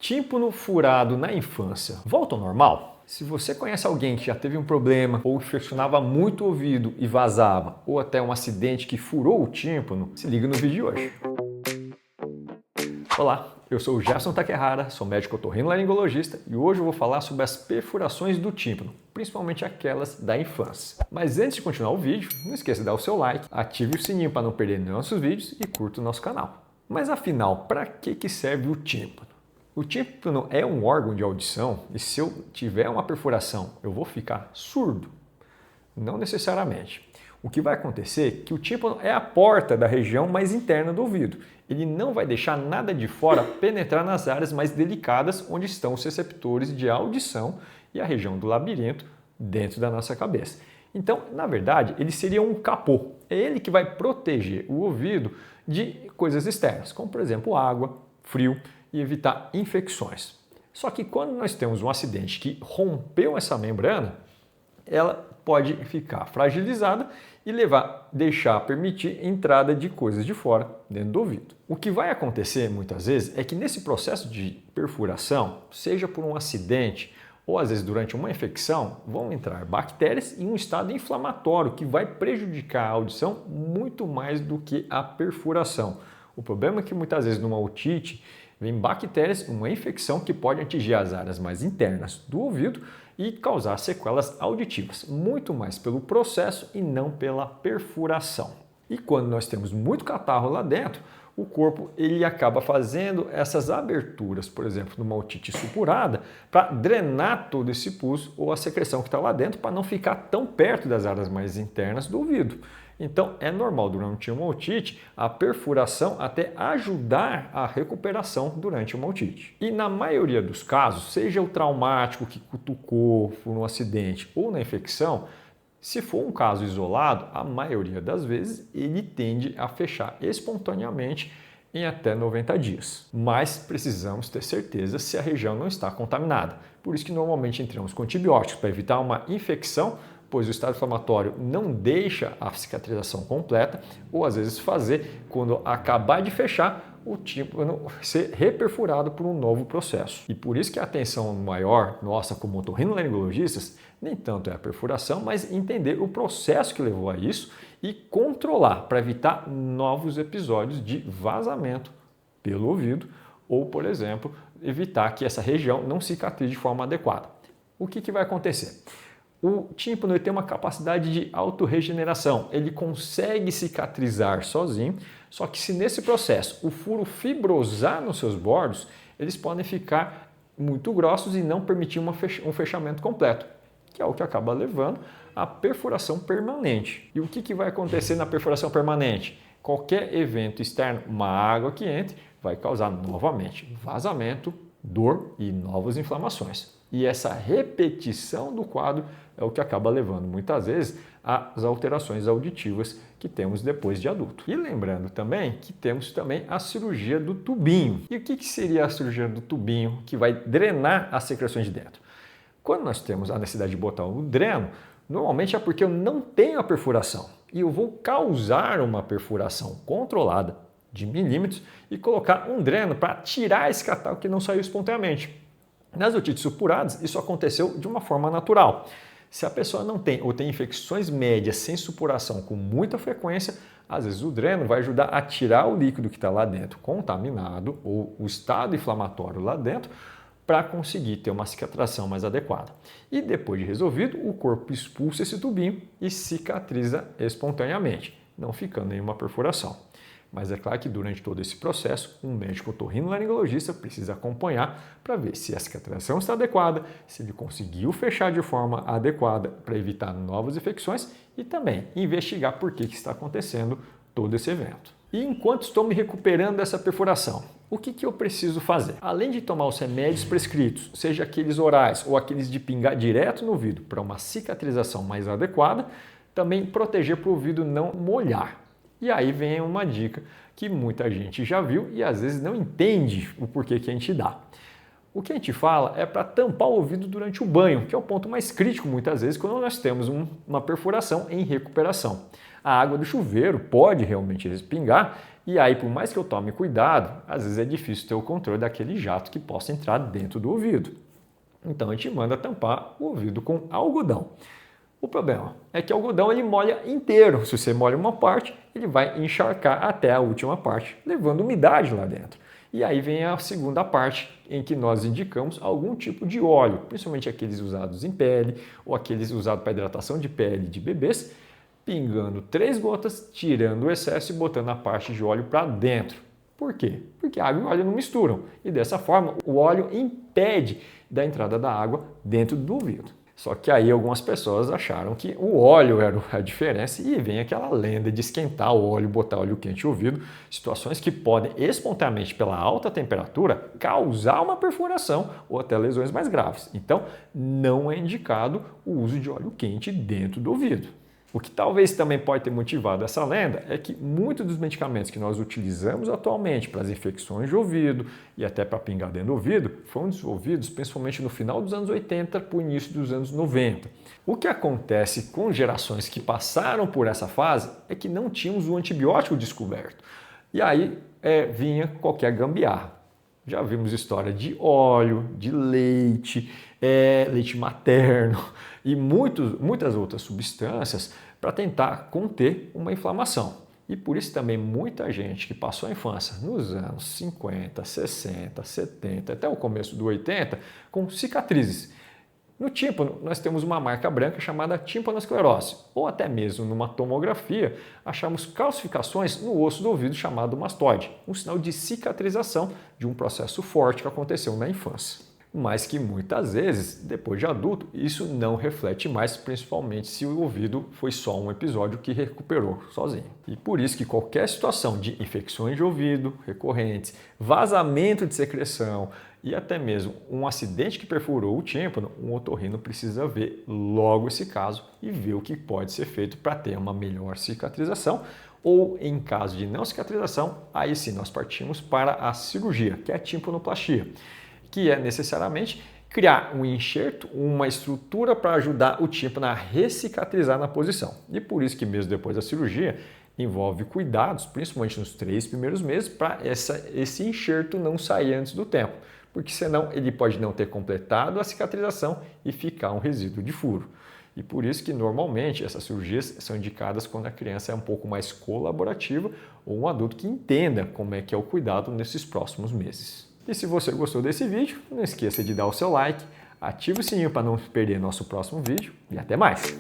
Tímpano furado na infância volta ao normal? Se você conhece alguém que já teve um problema ou infeccionava muito o ouvido e vazava, ou até um acidente que furou o tímpano, se liga no vídeo de hoje. Olá, eu sou o Gerson Takehara, sou médico otorrinolaringologista e hoje eu vou falar sobre as perfurações do tímpano, principalmente aquelas da infância. Mas antes de continuar o vídeo, não esqueça de dar o seu like, ative o sininho para não perder nossos vídeos e curta o nosso canal. Mas afinal, para que serve o tímpano? O tímpano é um órgão de audição e se eu tiver uma perfuração, eu vou ficar surdo? Não necessariamente. O que vai acontecer é que o tímpano é a porta da região mais interna do ouvido. Ele não vai deixar nada de fora penetrar nas áreas mais delicadas onde estão os receptores de audição e a região do labirinto dentro da nossa cabeça. Então, na verdade, ele seria um capô. É ele que vai proteger o ouvido de coisas externas, como por exemplo água, frio e evitar infecções. Só que quando nós temos um acidente que rompeu essa membrana, ela pode ficar fragilizada e permitir entrada de coisas de fora dentro do ouvido. O que vai acontecer muitas vezes é que nesse processo de perfuração, seja por um acidente ou às vezes durante uma infecção, vão entrar bactérias em um estado inflamatório que vai prejudicar a audição muito mais do que a perfuração. O problema é que muitas vezes numa otite vem bactérias, uma infecção que pode atingir as áreas mais internas do ouvido e causar sequelas auditivas, muito mais pelo processo e não pela perfuração. E quando nós temos muito catarro lá dentro, o corpo ele acaba fazendo essas aberturas, por exemplo, numa otite supurada, para drenar todo esse pus ou a secreção que está lá dentro para não ficar tão perto das áreas mais internas do ouvido. Então, é normal durante uma otite a perfuração até ajudar a recuperação durante uma otite. E na maioria dos casos, seja o traumático que cutucou por um acidente ou na infecção, se for um caso isolado, a maioria das vezes ele tende a fechar espontaneamente em até 90 dias. Mas precisamos ter certeza se a região não está contaminada. Por isso que normalmente entramos com antibióticos para evitar uma infecção, pois o estado inflamatório não deixa a cicatrização completa, ou às vezes fazer, quando acabar de fechar, o tímpano ser reperfurado por um novo processo. E por isso que a atenção maior nossa como otorrinolaringologistas nem tanto é a perfuração, mas entender o processo que levou a isso e controlar para evitar novos episódios de vazamento pelo ouvido ou, por exemplo, evitar que essa região não cicatrize de forma adequada. O que vai acontecer? O tímpano tem uma capacidade de autorregeneração, ele consegue cicatrizar sozinho, só que se nesse processo o furo fibrosar nos seus bordos, eles podem ficar muito grossos e não permitir um fechamento completo, que é o que acaba levando à perfuração permanente. E o que vai acontecer na perfuração permanente? Qualquer evento externo, uma água que entre, vai causar novamente vazamento, dor e novas inflamações. E essa repetição do quadro é o que acaba levando muitas vezes às alterações auditivas que temos depois de adulto. E lembrando também que temos também a cirurgia do tubinho. E o que seria a cirurgia do tubinho que vai drenar as secreções de dentro? Quando nós temos a necessidade de botar um dreno, normalmente é porque eu não tenho a perfuração e eu vou causar uma perfuração controlada de milímetros e colocar um dreno para tirar esse catarro que não saiu espontaneamente. Nas otites supuradas, isso aconteceu de uma forma natural. Se a pessoa não tem ou tem infecções médias sem supuração com muita frequência, às vezes o dreno vai ajudar a tirar o líquido que está lá dentro contaminado ou o estado inflamatório lá dentro para conseguir ter uma cicatrização mais adequada. E depois de resolvido, o corpo expulsa esse tubinho e cicatriza espontaneamente, não ficando nenhuma perfuração. Mas é claro que durante todo esse processo, um médico otorrinolaringologista precisa acompanhar para ver se a cicatrização está adequada, se ele conseguiu fechar de forma adequada para evitar novas infecções e também investigar por que está acontecendo todo esse evento. E enquanto estou me recuperando dessa perfuração, o que eu preciso fazer? Além de tomar os remédios prescritos, seja aqueles orais ou aqueles de pingar direto no ouvido para uma cicatrização mais adequada, também proteger para o ouvido não molhar. E aí vem uma dica que muita gente já viu e às vezes não entende o porquê que a gente dá. O que a gente fala é para tampar o ouvido durante o banho, que é o ponto mais crítico muitas vezes quando nós temos uma perfuração em recuperação. A água do chuveiro pode realmente respingar E aí, por mais que eu tome cuidado, às vezes é difícil ter o controle daquele jato que possa entrar dentro do ouvido. Então a gente manda tampar o ouvido com algodão. O problema é que o algodão ele molha inteiro. Se você molha uma parte, ele vai encharcar até a última parte, levando umidade lá dentro. E aí vem a segunda parte, em que nós indicamos algum tipo de óleo, principalmente aqueles usados em pele ou aqueles usados para hidratação de pele de bebês, pingando 3 gotas, tirando o excesso e botando a parte de óleo para dentro. Por quê? Porque água e óleo não misturam e dessa forma o óleo impede da entrada da água dentro do ouvido. Só que aí algumas pessoas acharam que o óleo era a diferença e vem aquela lenda de esquentar o óleo, botar óleo quente no ouvido, situações que podem espontaneamente pela alta temperatura causar uma perfuração ou até lesões mais graves. Então não é indicado o uso de óleo quente dentro do ouvido. O que talvez também pode ter motivado essa lenda é que muitos dos medicamentos que nós utilizamos atualmente para as infecções de ouvido e até para pingar dentro do ouvido foram desenvolvidos principalmente no final dos anos 80 para o início dos anos 90. O que acontece com gerações que passaram por essa fase é que não tínhamos o antibiótico descoberto. E aí vinha qualquer gambiarra. Já vimos história de óleo, de leite, leite materno e muitas outras substâncias para tentar conter uma inflamação. E por isso também muita gente que passou a infância nos anos 50, 60, 70, até o começo do 80, com cicatrizes. No tímpano, nós temos uma marca branca chamada tímpanosclerose, ou até mesmo numa tomografia, achamos calcificações no osso do ouvido chamado mastoide, um sinal de cicatrização de um processo forte que aconteceu na infância. Mas que muitas vezes, depois de adulto, isso não reflete mais, principalmente se o ouvido foi só um episódio que recuperou sozinho. E por isso que qualquer situação de infecções de ouvido recorrentes, vazamento de secreção e até mesmo um acidente que perfurou o tímpano, um otorrino precisa ver logo esse caso e ver o que pode ser feito para ter uma melhor cicatrização. Ou em caso de não cicatrização, aí sim nós partimos para a cirurgia, que é a timpanoplastia, que é necessariamente criar um enxerto, uma estrutura para ajudar o tímpano a recicatrizar na posição. E por isso que mesmo depois da cirurgia, envolve cuidados, principalmente nos 3 primeiros meses, para esse enxerto não sair antes do tempo, porque senão ele pode não ter completado a cicatrização e ficar um resíduo de furo. E por isso que normalmente essas cirurgias são indicadas quando a criança é um pouco mais colaborativa ou um adulto que entenda como é que é o cuidado nesses próximos meses. E se você gostou desse vídeo, não esqueça de dar o seu like, ative o sininho para não perder nosso próximo vídeo e até mais!